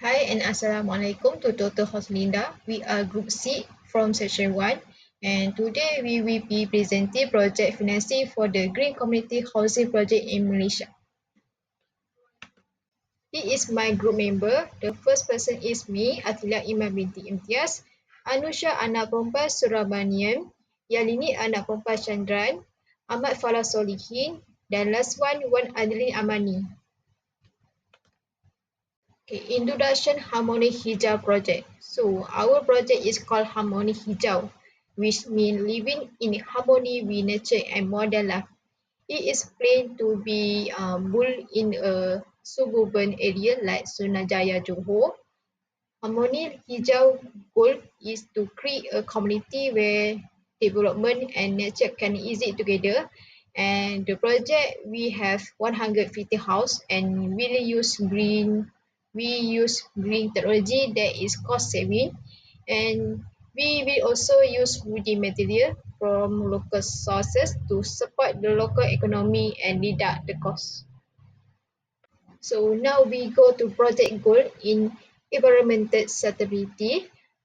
Hi and Assalamualaikum to Dr. Hoslinda. We are Group C from Section 1 and today we will be presenting project financing for the Green Community Housing Project in Malaysia. He is my group member. The first person is me, ATILIA IMAN BINTI Imtiaz, ANUSHA anak perempuan SUBRAMANIAM, YALINI anak perempuan CHANDRAN, AHMAD FALAH SOLIHIN dan last one ADLIN AMANI. Okay, introduction Harmoni Hijau project. So our project is called Harmoni Hijau, which means living in harmony with nature and modern life. It is planned to be built in a suburban area like Nusajaya, Johor. Harmoni Hijau goal is to create a community where development and nature can exist together. And the project we have 150 house and we use green technology that is cost saving, and we will also use woody material from local sources to support the local economy and reduce the cost. So now we go to project goal in environmental sustainability.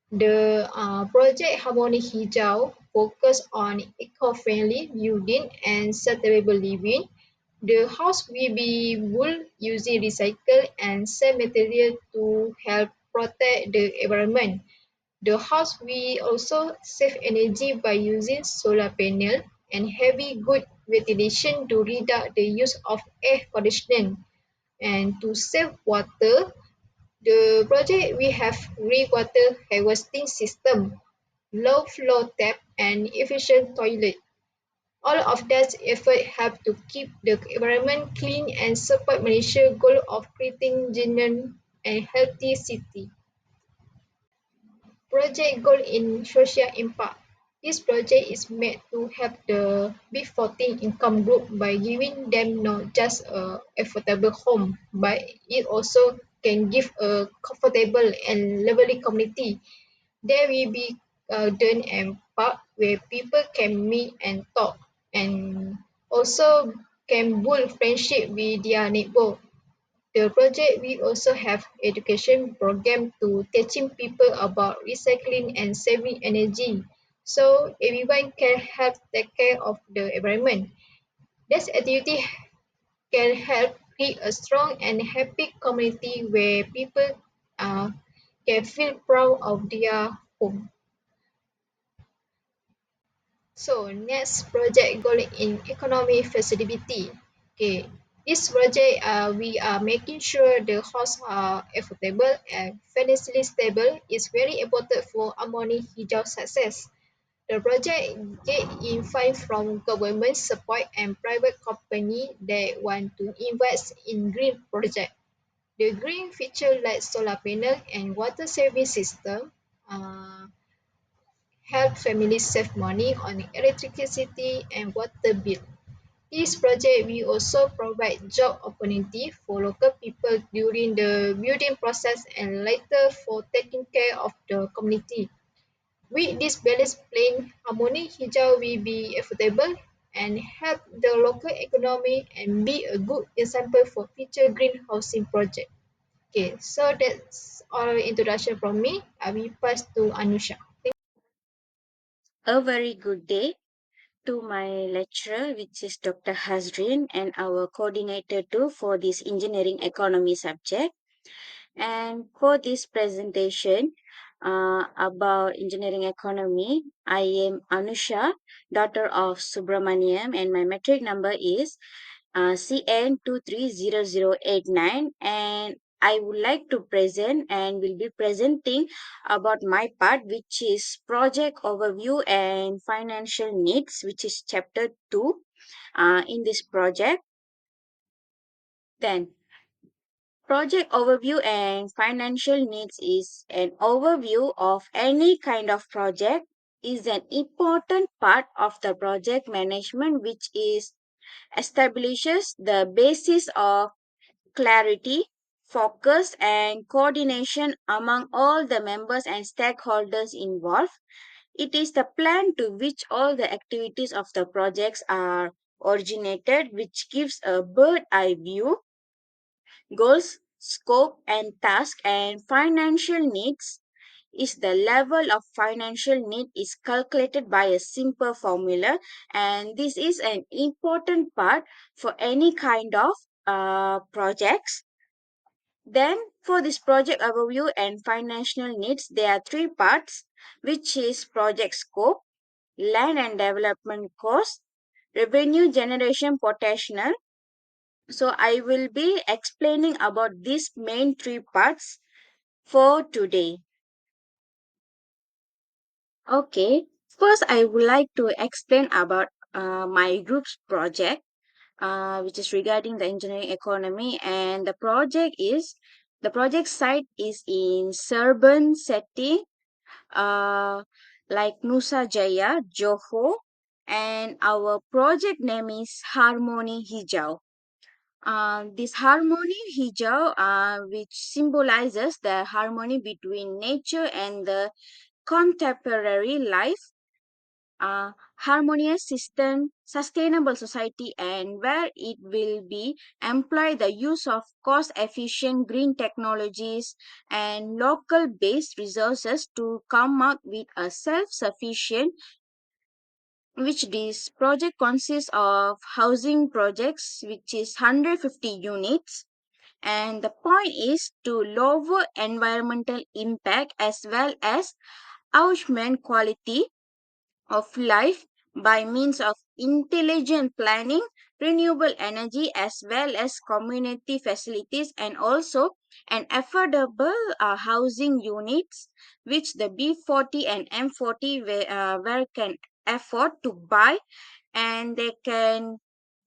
The project Harmoni Hijau focus on eco-friendly building and sustainable living. The house will be built using recycled and same material to help protect the environment. The house will also save energy by using solar panel and having good ventilation to reduce the use of air conditioning. And to save water, the project we have rainwater harvesting system, low flow tap and efficient toilet. All of that effort help to keep the environment clean and support Malaysia's goal of creating genuine and healthy city. Project goal in social impact. This project is made to help the B14 income group by giving them not just a affordable home, but it also can give a comfortable and lively community. There will be a garden and park where people can meet and talk, and also can build friendship with their neighbor. The project will also have education program to teaching people about recycling and saving energy, so everyone can help take care of the environment. This activity can help create a strong and happy community where people uh, can feel proud of their home. So next project goal in economy feasibility. Okay, this project we are making sure the hosts are affordable and financially stable is very important for Harmoni Hijau success. The project get in fund from government support and private company that want to invest in green project. The green feature like solar panel and water saving system uh, help families save money on electricity and water bill. This project will also provide job opportunity for local people during the building process and later for taking care of the community. With this balanced plan, Harmoni Hijau will be affordable and help the local economy and be a good example for future green housing project. Okay, so that's all introduction from me. I will pass to Anusha. A very good day to my lecturer, which is Dr. Hazrin, and our coordinator too for this engineering economy subject. And for this presentation about engineering economy, I am Anusha, daughter of Subramaniam, and my metric number is CN230089, and I would like to present and will be presenting about my part, which is project overview and financial needs, which is chapter 2 in this project. Then project overview and financial needs is an overview of any kind of project, is an important part of the project management, which is establishes the basis of clarity, focus, and coordination among all the members and stakeholders involved. It is the plan to which all the activities of the projects are originated, which gives a bird eye view, goals, scope and task and financial needs is the level of financial need is calculated by a simple formula, and this is an important part for any kind of projects. Then for this project overview and financial needs, there are three parts, which is project scope, land and development cost, revenue generation potential. So I will be explaining about these main three parts for today. Okay, first I would like to explain about my group's project, which is regarding the engineering economy. And the project site is in Serban City, uh, like Nusajaya, Johor, and our project name is Harmoni Hijau. This Harmoni Hijau, which symbolizes the harmony between nature and the contemporary life, harmonious system, sustainable society, and where it will be employ the use of cost-efficient green technologies and local-based resources to come up with a self-sufficient, which this project consists of housing projects, which is 150 units. And the point is to lower environmental impact as well as augment quality of life by means of intelligent planning, renewable energy, as well as community facilities, and also an affordable housing units, which the B40 and M40 where can afford to buy, and they can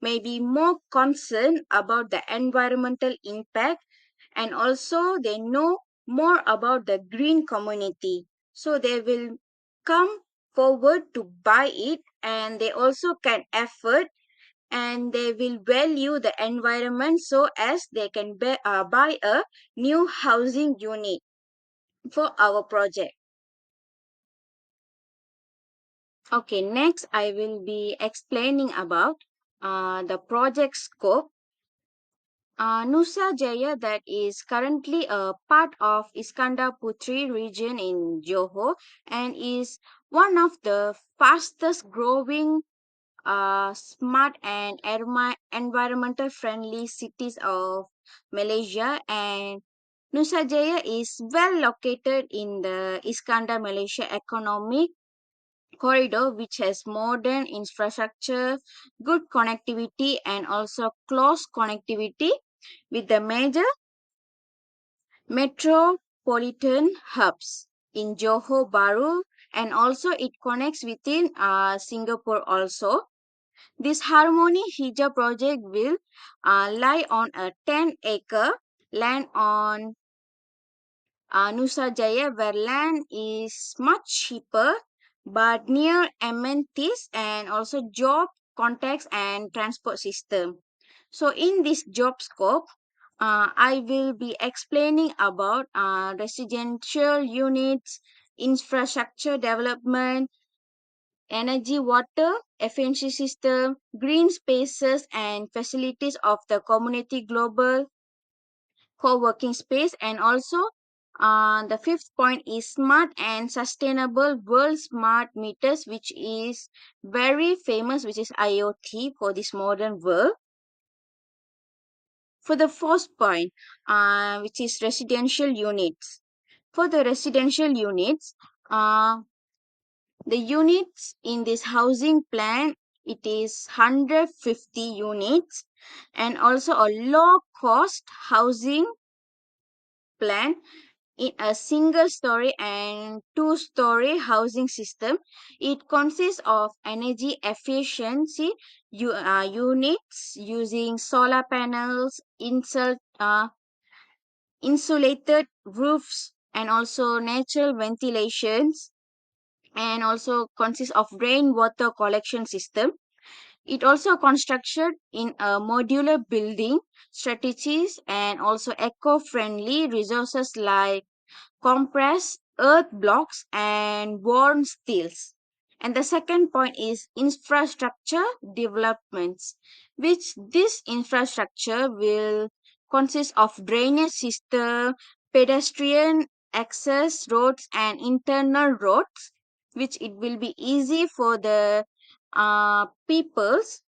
maybe more concerned about the environmental impact, and also they know more about the green community, so they will come forward to buy it, and they also can afford, and they will value the environment so as they can buy a new housing unit for our project. Okay, next I will be explaining about the project scope. Nusajaya, that is currently a part of Iskandar Putri region in Johor and is one of the fastest growing smart and environmental friendly cities of Malaysia. And Nusajaya is well located in the Iskandar Malaysia economic corridor, which has modern infrastructure, good connectivity, and also close connectivity with the major metropolitan hubs in Johor Bahru, and also it connects within Singapore also. This Harmoni Hijau project will lie on a 10-acre land on Nusajaya, where land is much cheaper but near amenities and also job contacts and transport system. So in this job scope, I will be explaining about residential units, infrastructure development, energy, water, efficiency system, green spaces and facilities of the community global co-working space, and also the fifth point is smart and sustainable world smart meters, which is very famous, which is IoT for this modern world. For the fourth point, which is residential units. For the residential units, the units in this housing plan, it is 150 units, and also a low cost housing plan in a single story and two-story housing system. It consists of energy efficiency units using solar panels, insulated roofs, and also natural ventilations, and also consists of rainwater collection system. It also constructed in a modular building strategies and also eco-friendly resources like compressed earth blocks and worn steels. And the second point is infrastructure developments, which this infrastructure will consists of drainage system, pedestrian access roads, and internal roads, which it will be easy for the peoples.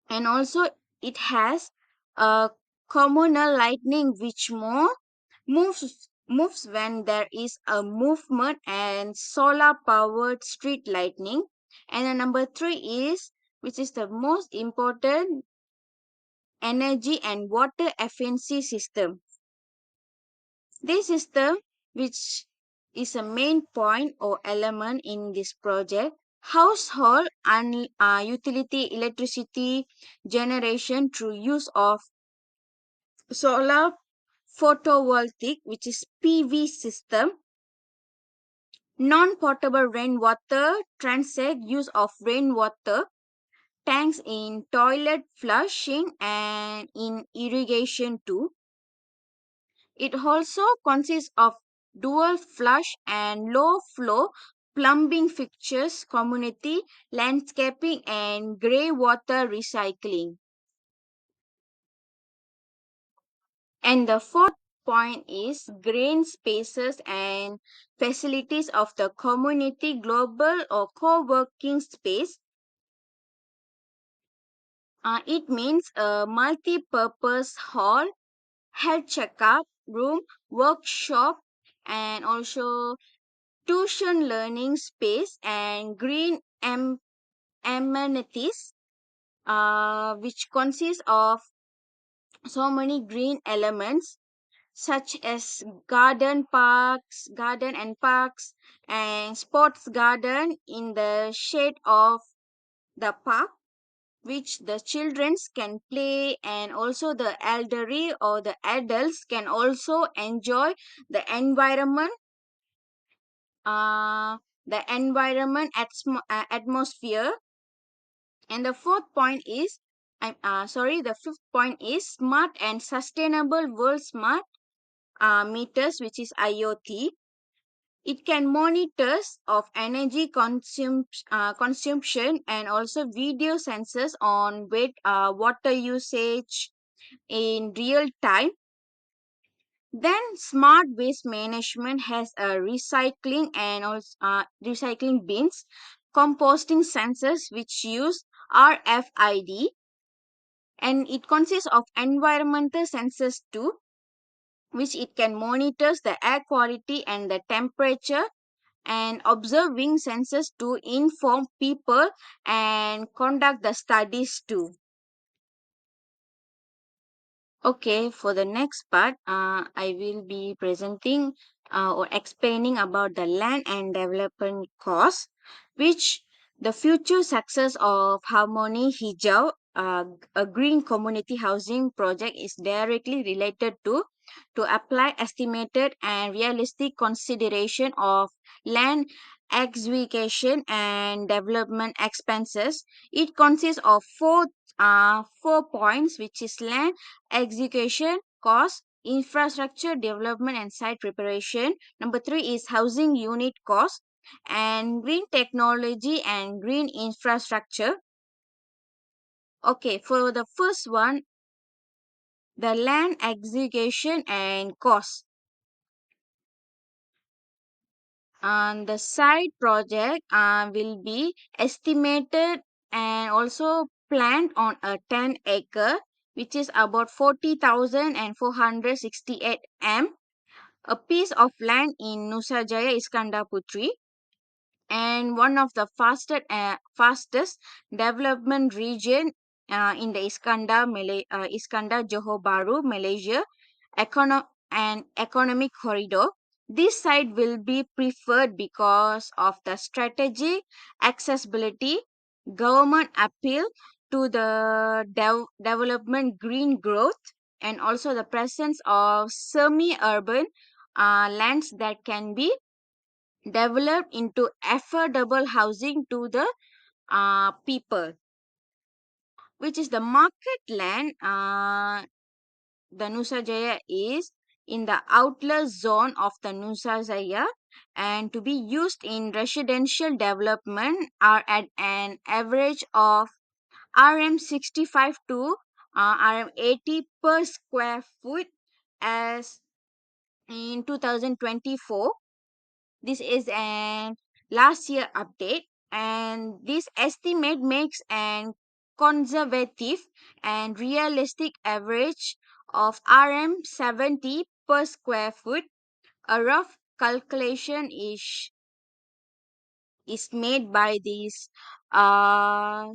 And also it has a communal lighting which moves when there is a movement, and solar powered street lighting. And the number 3 is, which is the most important, energy and water efficiency system. This system, which is a main point or element in this project, household and utility electricity generation through use of solar photovoltaic, which is PV system, non-potable rainwater transit, use of rainwater tanks in toilet flushing and in irrigation too. It also consists of dual flush and low flow plumbing fixtures, community landscaping, and grey water recycling. And the fourth point is green spaces and facilities of the community, global or co-working space. It means a multi-purpose hall, health checkup room, workshop, and also tuition learning space, and green amenities, which consist of so many green elements such as garden and parks, and sports garden in the shade of the park, which the children can play, and also the elderly or the adults can also enjoy the environment, uh, atmosphere. And the fourth point is, the fifth point is smart and sustainable world smart meters, which is IoT. It can monitor of energy consumption, and also video sensors on water usage in real time. Then smart waste management has a recycling and also recycling bins, composting sensors which use RFID, and it consists of environmental sensors too, which it can monitors the air quality and the temperature, and observing sensors to inform people and conduct the studies too. Okay, for the next part, I will be presenting or explaining about the land and development cost, which the future success of Harmoni Hijau, a green community housing project, is directly related to apply estimated and realistic consideration of land acquisition and development expenses. It consists of four points, which is land execution cost, infrastructure development and site preparation. Number 3 is housing unit cost, and green technology and green infrastructure. Okay, for the first one, the land execution and cost. And the site project will be estimated and also planned on a 10-acre, which is about 40,468 m, a piece of land in Nusajaya, Iskandar Putri, and one of the fastest development region in the Iskandar Johor Bahru, Malaysia, and economic corridor. This site will be preferred because of the strategic accessibility, government appeal to the development green growth, and also the presence of semi-urban lands that can be developed into affordable housing to the people, which is the market land. The Nusajaya is in the outlet zone of the Nusajaya, and to be used in residential development are at an average of RM 65 to RM 80 per square foot as in 2024. This is an last year update, and this estimate makes an conservative and realistic average of RM 70 per square foot. A rough calculation is made by this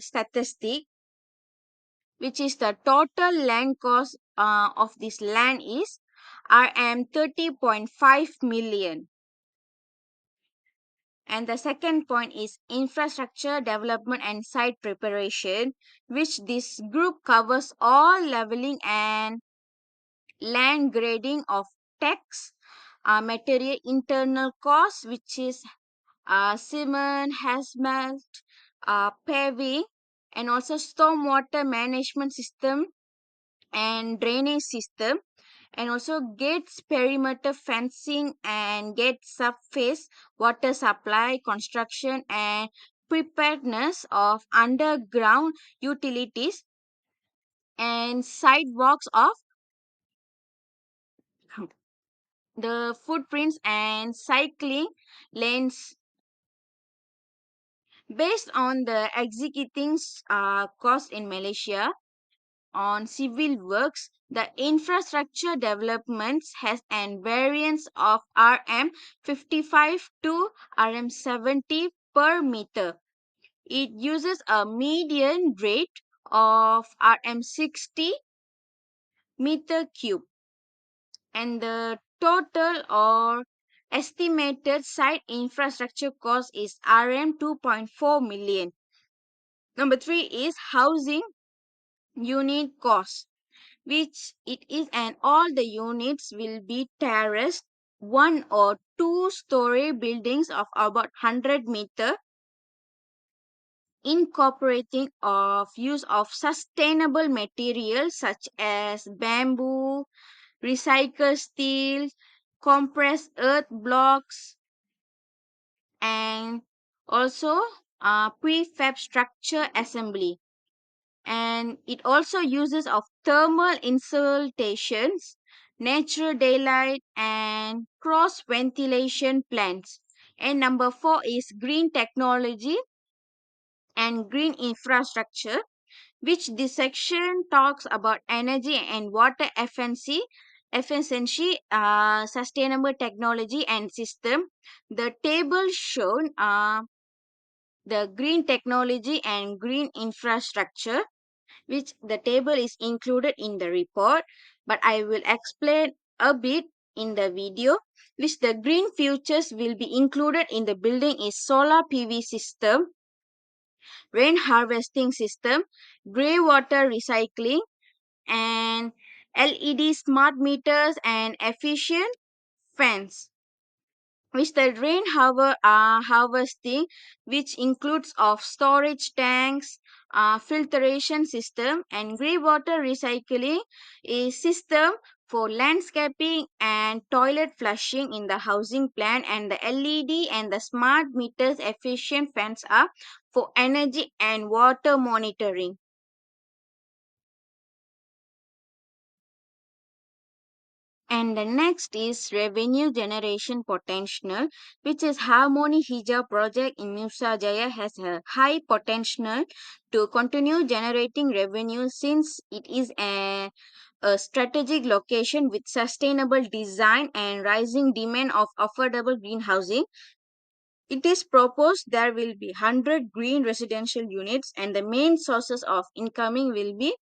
statistic, which is the total land cost of this land is RM 30.5 million. And the second point is infrastructure development and site preparation, which this group covers all leveling and land grading of tax, material internal costs, which is cement, hazmat, paving, and also stormwater management system and drainage system, and also gates, perimeter fencing, and gate surface, water supply, construction, and preparedness of underground utilities, and sidewalks of the footprints and cycling lanes. Based on the executing cost in Malaysia on civil works, the infrastructure developments has an variance of RM 55 to RM 70 per meter. It uses a median rate of RM 60 meter cube, and the total or estimated site infrastructure cost is RM 2.4 million. Number 3 is housing unit cost, which it is, and all the units will be terraced one or two-story buildings of about 100 meter, incorporating of use of sustainable materials such as bamboo, recycled steel, compressed earth blocks, and also prefab structure assembly. And it also uses of thermal insulations, natural daylight, and cross ventilation plants. And number 4 is green technology and green infrastructure, which this section talks about energy and water efficiency, sustainable technology and system. The table shown the green technology and green infrastructure, which the table is included in the report, but I will explain a bit in the video. Which the green features will be included in the building is solar PV system, rain harvesting system, grey water recycling, and LED smart meters and efficient fans. Which the harvesting, which includes of storage tanks, filtration system, and grey water recycling is system for landscaping and toilet flushing in the housing plan, and the LED and the smart meters efficient fans are for energy and water monitoring. And the next is revenue generation potential, which is Harmoni Hijau project in Nusajaya has a high potential to continue generating revenue since it is a strategic location with sustainable design and rising demand of affordable green housing. It is proposed there will be 100 green residential units, and the main sources of incoming will be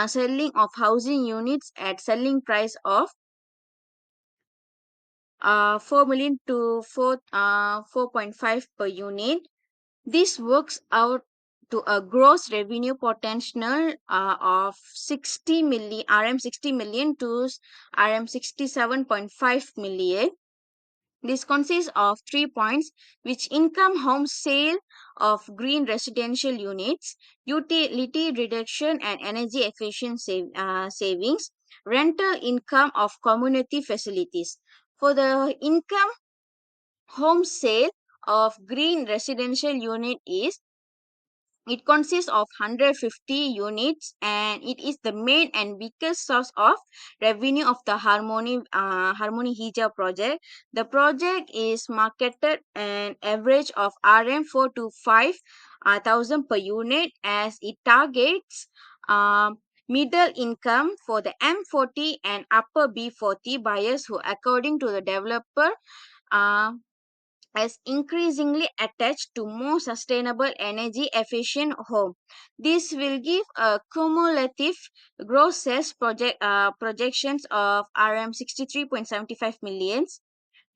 selling of housing units at selling price of 4 million to 4.5 per unit. This works out to a gross revenue potential of 60 million RM 60 million to RM 67.5 million. This consists of 3 points, which income home sale of green residential units, utility reduction and energy efficient savings, rental income of community facilities. For the income home sale of green residential unit is It consists of 150 units and it is the main and biggest source of revenue of the Harmoni Hijau project. The project is marketed an average of RM 4 to 5 thousand per unit as it targets middle income for the M40 and upper B40 buyers who, according to the developer, uh, as increasingly attached to more sustainable energy efficient home. This will give a cumulative gross sales projections of RM 63.75 millions,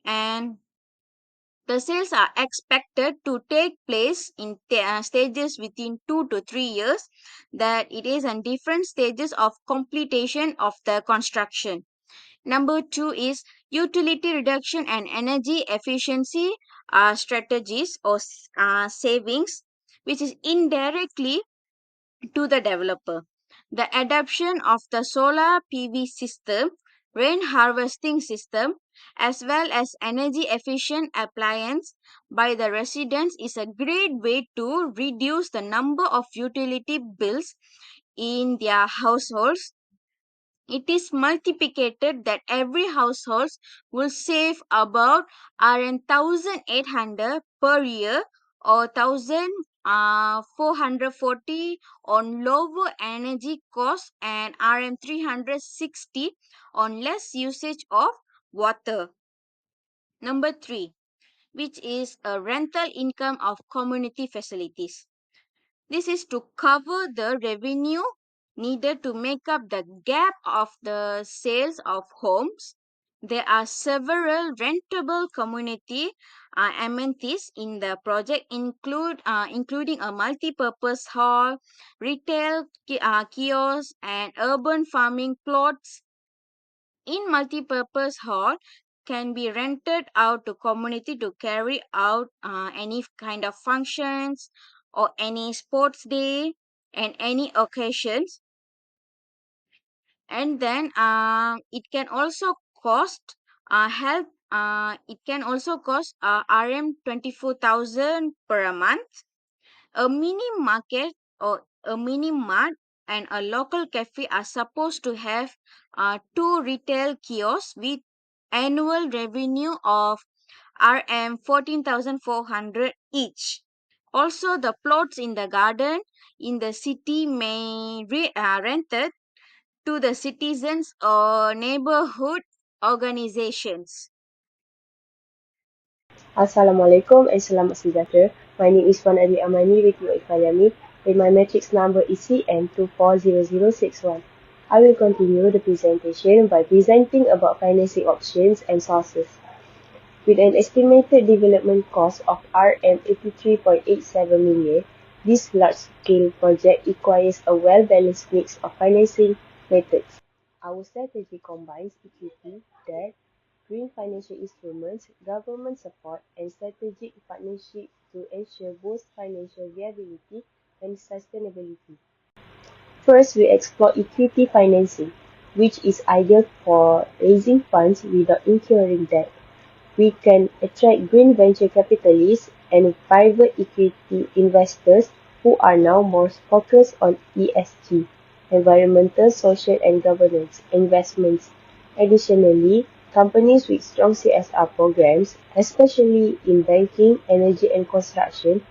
and the sales are expected to take place in stages within 2 to 3 years, that it is in different stages of completion of the construction. Number two is utility reduction and energy efficiency strategies or savings, which is indirectly to the developer. The adoption of the solar PV system, rain harvesting system, as well as energy efficient appliance by the residents is a great way to reduce the number of utility bills in their households. It is multiplicated that every household will save about RN 1,800 per year or 1,440 on lower energy costs and RM 360 on less usage of water. Number three, which is a rental income of community facilities. This is to cover the revenue needed to make up the gap of the sales of homes. There are several rentable community amenities in the project, including a multi-purpose hall, retail kiosks, and urban farming plots. In multi-purpose hall can be rented out to community to carry out any kind of functions or any sports day and any occasions. And then it can also cost help it can also cost RM 24,000 per month. A mini market or a mini mart and a local cafe are supposed to have two retail kiosks with annual revenue of RM 14,400 each. Also, the plots in the garden in the city may rented to the citizens or neighborhood organizations. Assalamualaikum and selamat sejahtera. My name is Wan Ali Amani with IKFAL YAMIN and my matrix number is CM240061. I will continue the presentation by presenting about financing options and sources. With an estimated development cost of RM 83.87 million, this large-scale project requires a well-balanced mix of financing methods. Our strategy combines equity, debt, green financial instruments, government support, and strategic partnership to ensure both financial viability and sustainability. First, we explore equity financing, which is ideal for raising funds without incurring debt. We can attract green venture capitalists and private equity investors who are now more focused on ESG, environmental, social, and governance investments. Additionally, companies with strong CSR programs, especially in banking, energy, and construction,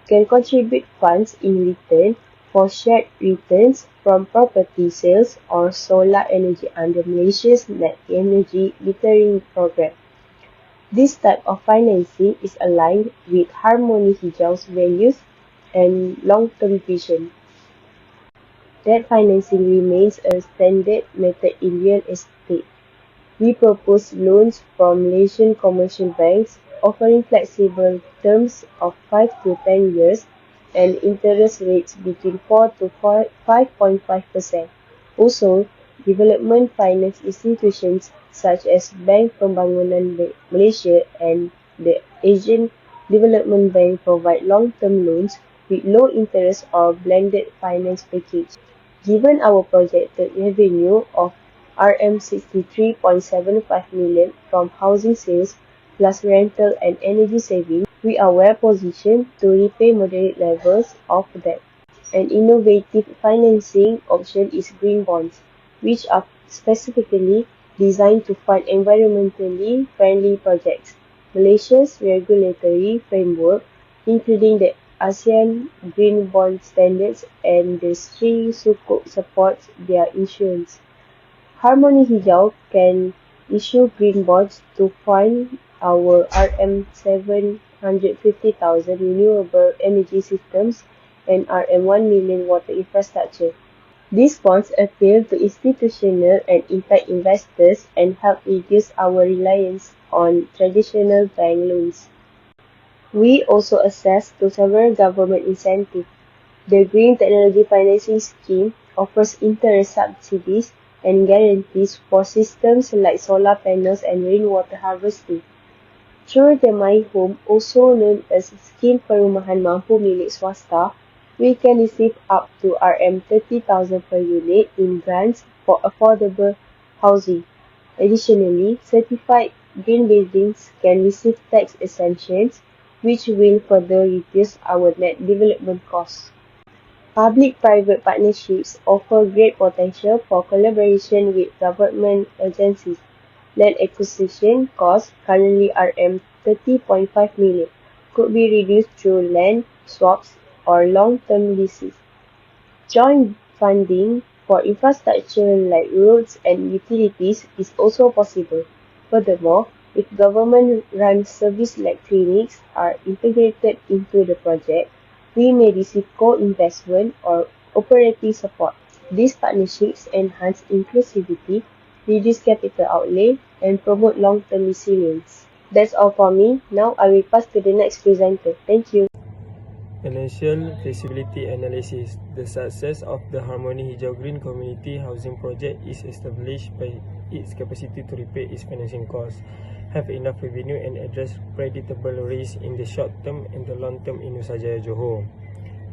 can contribute funds in return for shared returns from property sales or solar energy under Malaysia's net energy metering program. This type of financing is aligned with Harmoni Hijau's values and long-term vision. Debt financing remains a standard method in real estate. We propose loans from Malaysian commercial banks offering flexible terms of 5 to 10 years and interest rates between 4 to 5.5%. Also, development finance institutions such as Bank Pembangunan Malaysia and the Asian Development Bank provide long-term loans with low interest or blended finance package. Given our projected revenue of RM 63.75 million from housing sales plus rental and energy savings, we are well positioned to repay moderate levels of debt. An innovative financing option is green bonds, which are specifically designed to fund environmentally friendly projects. Malaysia's regulatory framework, including the ASEAN Green Bond Standards and the Sri Sukuk, supports their issuance. Harmoni Hijau can issue green bonds to fund our RM750,000 renewable energy systems and RM1 million water infrastructure. These bonds appeal to institutional and impact investors and help reduce our reliance on traditional bank loans. We also access to several government incentives. The Green Technology Financing Scheme offers interest subsidies and guarantees for systems like solar panels and rainwater harvesting. Through the My Home, also known as Scheme Perumahan Mampu Milik Swasta, we can receive up to RM30,000 per unit in grants for affordable housing. Additionally, certified green buildings can receive tax exemptions, which will further reduce our net development costs. Public-private partnerships offer great potential for collaboration with government agencies. Land acquisition costs, currently RM30.5 million, could be reduced through land swaps or long-term leases. Joint funding for infrastructure like roads and utilities is also possible. Furthermore, if government-run services like clinics are integrated into the project, we may receive co-investment or operating support. These partnerships enhance inclusivity, reduce capital outlay, and promote long-term resilience. That's all for me. Now I will pass to the next presenter. Thank you. Financial feasibility analysis. The success of the Harmoni Hijau Green Community Housing Project is established by its capacity to repay its financing costs, have enough revenue and address predictable risks in the short term and the long term in Nusajaya, Johor.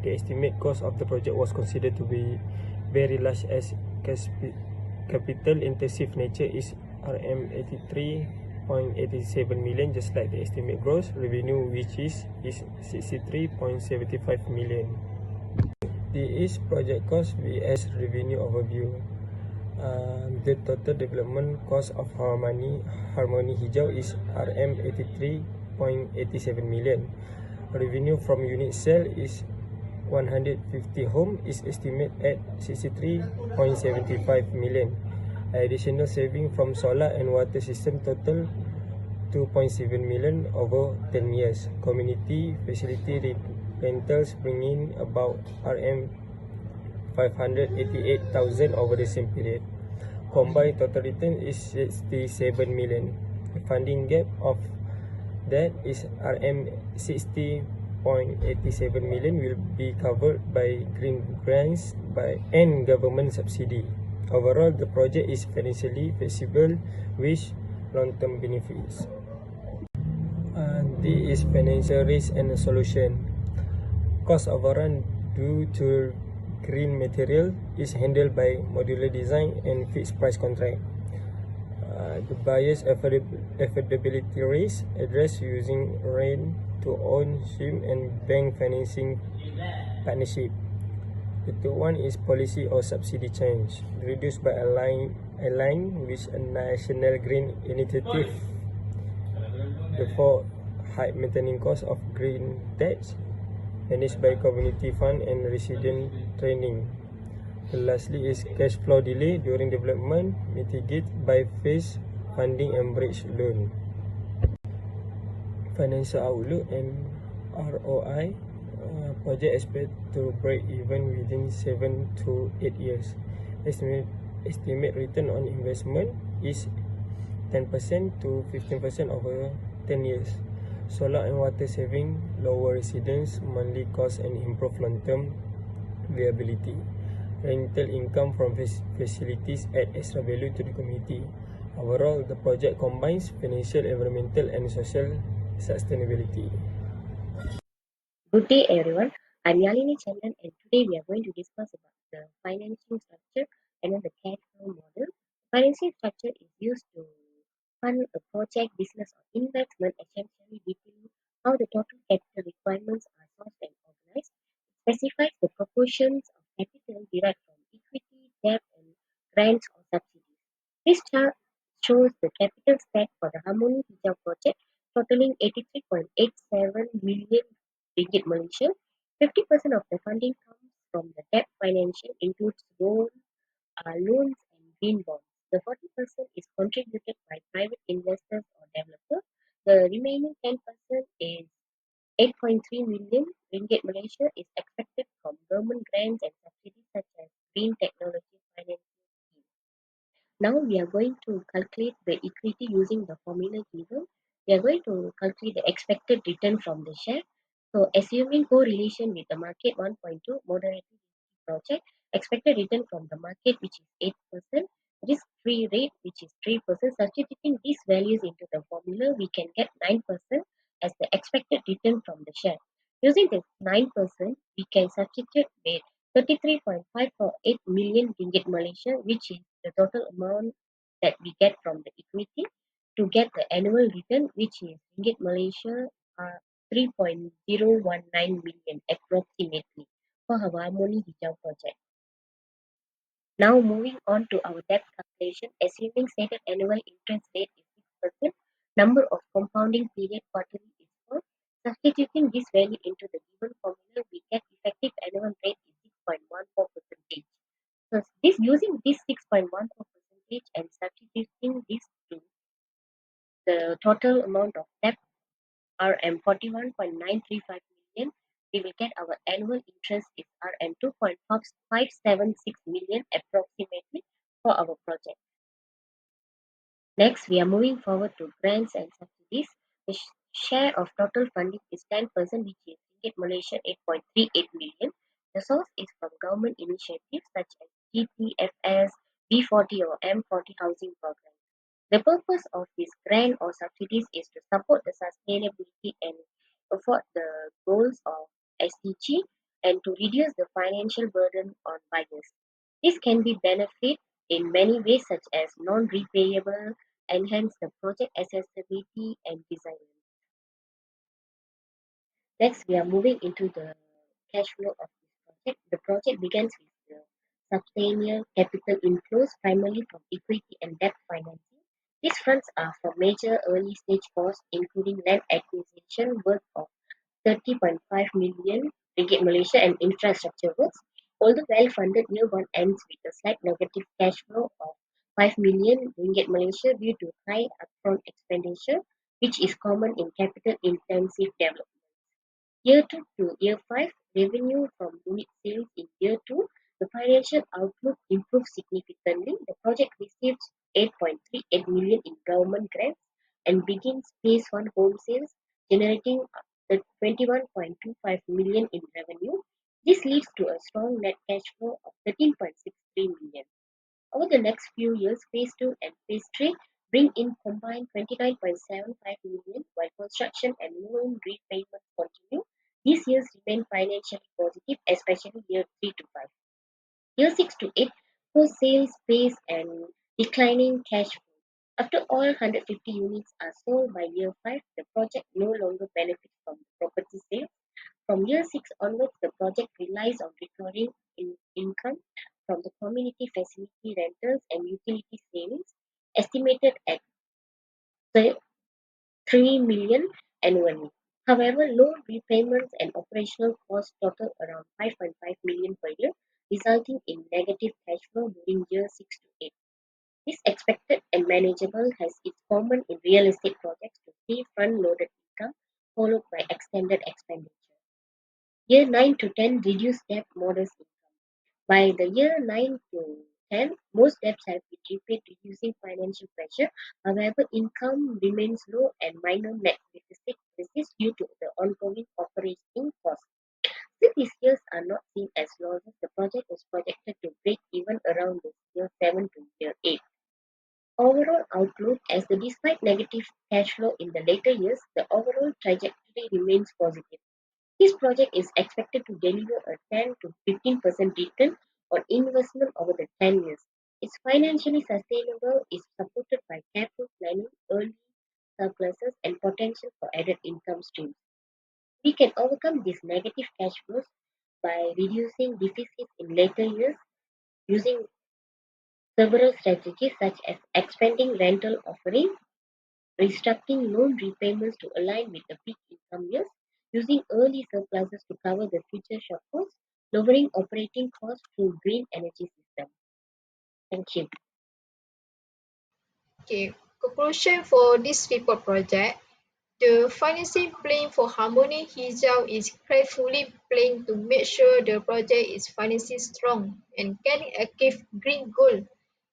The estimate cost of the project was considered to be very large as capital intensive nature is RM83.87 million, just like the estimate gross revenue, which is 63.75 million. This project cost vs revenue overview. The total development cost of Harmoni Hijau is RM83.87 million. Revenue from unit sale is 150 home is estimated at 63.75 million. Additional saving from solar and water system total 2.7 million over 10 years. Community facility rentals bringing about RM 588,000 over the same period. Combined total return is 67 million. The funding gap of that is RM 60.87 million will be covered by green grants and government subsidy. Overall, the project is financially feasible with long-term benefits. This is financial risk and solution. Cost overrun due to green material is handled by modular design and fixed price contract. The buyer's affordability risk addressed using rent-to-own scheme and bank financing partnership. The third one is policy or subsidy change, reduced by align with a national green initiative. The fourth, high maintaining cost of green tax, managed by community fund and resident training. Lastly is cash flow delay during development, mitigated by phase funding and bridge loan. Financial outlook and ROI. Project expected to break even within 7 to 8 years. Estimate return on investment is 10% to 15% over 10 years. Solar and water saving, lower residence monthly cost and improve long-term viability. Rental income from facilities add extra value to the community. Overall, the project combines financial, environmental and social sustainability. Good day everyone. I'm Yalini Chandran and today we are going to discuss about the financing structure and the cash flow model. Financing structure is used to fund a project, business or investment, essentially determining how the total capital requirements are sourced and organized. specifies the proportions of capital derived from equity, debt, and grants or subsidies. This chart shows the capital stack for the Harmoni Hijau project totaling 83.87 million ringgit Malaysia. 50% of the funding comes from the debt financing, includes loans and green bonds. The 40% is contributed by private investors or developers. The remaining 10% is 8.3 million ringgit Malaysia is expected from government grants and subsidies such as green technology financing scheme. Now we are going to calculate the equity using the formula given. We are going to calculate the expected return from the share. So assuming correlation with the market 1.2 moderately risky project, expected return from the market which is 8%, risk-free rate which is 3%. Substituting these values into the formula, we can get 9% as the expected return from the share. Using this 9%, we can substitute with 33.548 million ringgit Malaysia, which is the total amount that we get from the equity to get the annual return, which is ringgit Malaysia 3.019 million approximately for our Harmoni Hijau project. Now moving on to our debt calculation, assuming stated annual interest rate is 6%, number of compounding period quarterly is 4. Substituting this value into the given formula, we get effective annual rate is 6.14%. So this using this 6.14% and substituting this to the total amount of debt RM 41.935 million, we will get our annual interest is RM 2.576 million approximately for our project. Next, we are moving forward to grants and subsidies. The share of total funding is 10%, which is ringgit Malaysia 8.38 million. The source is from government initiatives such as GPFS, B40 or M40 housing program. The purpose of this grant or subsidies is to support the sustainability and afford the goals of SDG and to reduce the financial burden on buyers. This can be benefit in many ways such as non-repayable, enhance the project accessibility and design. Next, we are moving into the cash flow of this project. The project begins with the substantial capital inflows, primarily from equity and debt financing. These funds are for major early stage costs, including land acquisition worth of 30.5 million ringgit Malaysia and infrastructure works. Although well funded, year one ends with a slight negative cash flow of 5 million ringgit Malaysia due to high upfront expenditure, which is common in capital intensive development. Year 2 to Year 5, revenue from unit sales in Year 2, the financial outlook improved significantly. The project receives 8.38 million in government grants and begins phase 1 home sales, generating the 21.25 million in revenue. This leads to a strong net cash flow of 13.63 million. Over the next few years, phase 2 and phase 3 bring in combined 29.75 million, while construction and loan repayments continue. These years remain financially positive, especially year 3 to 5. Year 6 to 8, post sales pace and declining cash flow. After all 150 units are sold by year 5, the project no longer benefits from the property sales. From year 6 onwards, the project relies on recurring income from the community facility rentals and utility savings, estimated at 3 million annually. However, loan repayments and operational costs total around 5.5 million per year, resulting in negative cash flow during year 6 to 8. This expected and manageable as is common in real estate projects to see front-loaded income followed by extended expenditure. Year 9 to 10 reduce debt modest income. By the year 9 to 10, most debts have been repaid, reducing financial pressure. However, income remains low and minor net deficit persists due to the ongoing operating costs. Since these years are not seen as losses, the project is projected to break even around the year 7 to year 8. Overall outlook, as the despite negative cash flow in the later years, the overall trajectory remains positive. This project is expected to deliver a 10 to 15% return on investment over the 10 years. It's financially sustainable, is supported by careful planning, early surpluses, and potential for added income streams. We can overcome these negative cash flows by reducing deficits in later years using several strategies such as expanding rental offerings, restructuring loan repayments to align with the peak income years, using early surpluses to cover the future shortfalls, lowering operating costs through green energy systems. Thank you. Okay, conclusion for this report project. The financing plan for Harmoni Hijau is carefully planned to make sure the project is financially strong and can achieve green goal.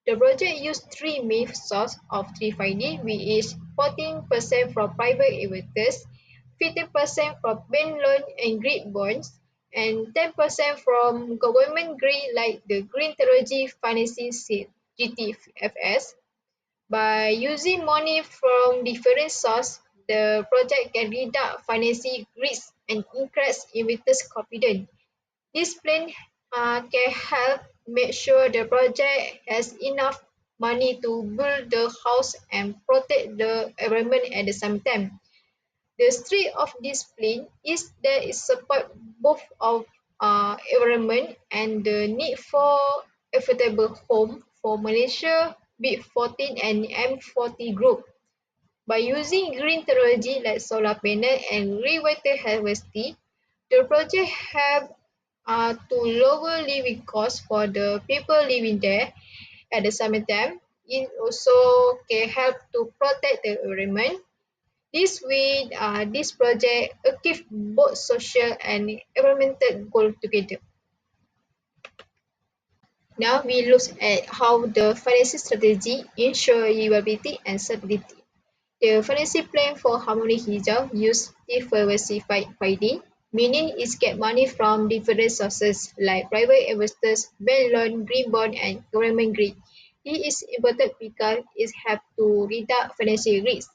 The project used three main sources of 350, which is 14% from private investors, 15% from bank loan and green bonds, and 10% from government green like the Green Technology Financing GTFS. By using money from different sources, the project can reduce financing risk and increase investors' confidence. This plan can help make sure the project has enough money to build the house and protect the environment at the same time. The strength of this plan is that it supports both of environment and the need for affordable home for Malaysia B14 and M40 group. By using green technology like solar panel and rainwater harvesting, the project help to lower living costs for the people living there. At the same time, it also can help to protect the environment. This way, this project achieve both social and environmental goals together. Now we look at how the financing strategy ensure reliability and stability. The financing plan for Harmoni Hijau use diversified funding, meaning it get money from different sources like private investors, bank loan, green bond, and government grant. It is important because it helps to reduce financial risk.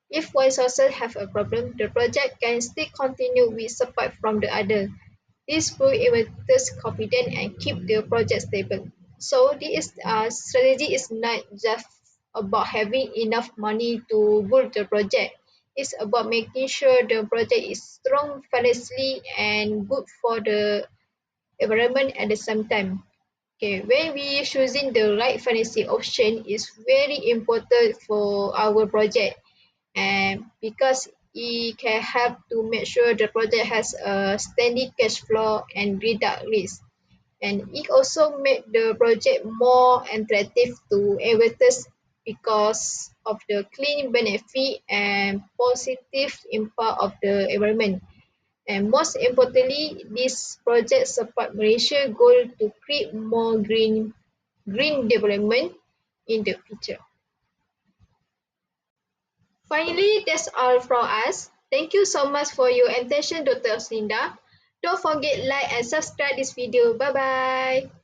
If one source have a problem, the project can still continue with support from the other. This boosts investors' confidence and keep the project stable. So this strategy is not just about having enough money to build the project. It's about making sure the project is strong financially and good for the environment at the same time. Okay, when we choosing the right financing option is very important for our project, and because it can help to make sure the project has a steady cash flow and reduce risk. And it also make the project more attractive to investors because of the clean benefit and positive impact of the environment. And most importantly, this project support Malaysia goal to create more green development in the future. Finally, that's all from us. Thank you so much for your attention, Dr. Sinda. Don't forget like and subscribe this video. Bye bye.